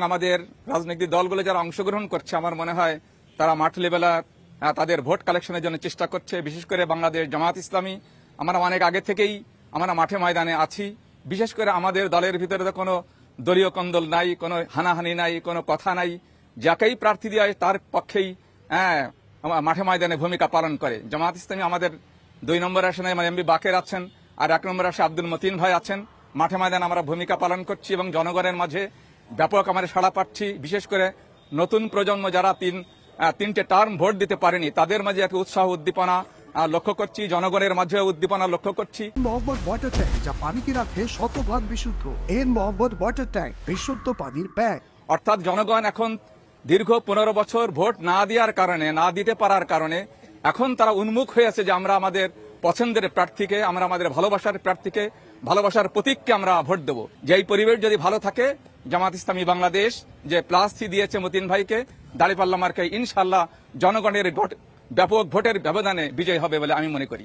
আমাদের রাজনৈতিক দলগুলো যারা অংশগ্রহণ করছে আমার মনে হয় তারা মাঠ লেভেলে তাদের ভোট কালেকশনের জন্য চেষ্টা করছে। বিশেষ করে বাংলাদেশ জামাত ইসলামী আমরা অনেক আগে থেকেই আমরা মাঠে ময়দানে আছি। বিশেষ করে আমাদের দলের ভিতরে তো কোনো দলীয় কন্দল নাই, কোনো হানাহানি নাই, কোনো কথা নাই। যাকেই প্রার্থী দেওয়া হয় তার পক্ষেই মাঠে ময়দানে ভূমিকা পালন করে। জামাত ইসলামী আমাদের 2 নম্বর আসনে এমবি বাকের আছেন, আর 1 নম্বর আসনে আব্দুল মতিন ভাই আছেন। মাঠে ময়দানে আমরা ভূমিকা পালন করছি এবং জনগণের মাঝে ব্যাপক আমরা সাড়া পাচ্ছি। বিশেষ করে নতুন প্রজন্ম যারা তিনটে টার্ম ভোট দিতে পারেনি তাদের মাঝে একটা উৎসাহ উদ্দীপনা লক্ষ্য করছি, জনগণের মাঝে উদ্দীপনা লক্ষ্য করছি। মোহাম্মদ ওয়াটার ট্যাঙ্ক যা পানিকে রাখে শতভাগ বিশুদ্ধ। এর মোহাম্মদ ওয়াটার ট্যাঙ্ক বিশুদ্ধ পানির ব্যাগ। অর্থাৎ জনগণ এখন দীর্ঘ 15 বছর ভোট না দেওয়ার কারণে, না দিতে পারার কারণে এখন তারা উন্মুখ হয়ে আছে যে আমরা আমাদের পছন্দের প্রার্থীকে, আমরা আমাদের ভালোবাসার প্রার্থীকে, ভালোবাসার প্রতীককে আমরা ভোট দেব। যেই পরিবেশ যদি ভালো থাকে, জামাত ইসলামী বাংলাদেশ যে +3 দিয়েছে মতিন ভাইকে, দাঁড়িপাল্লা মার্কায় ইনশাআল্লাহ জনগণের ব্যাপক ভোটের ব্যবধানে বিজয় হবে বলে আমি মনে করি।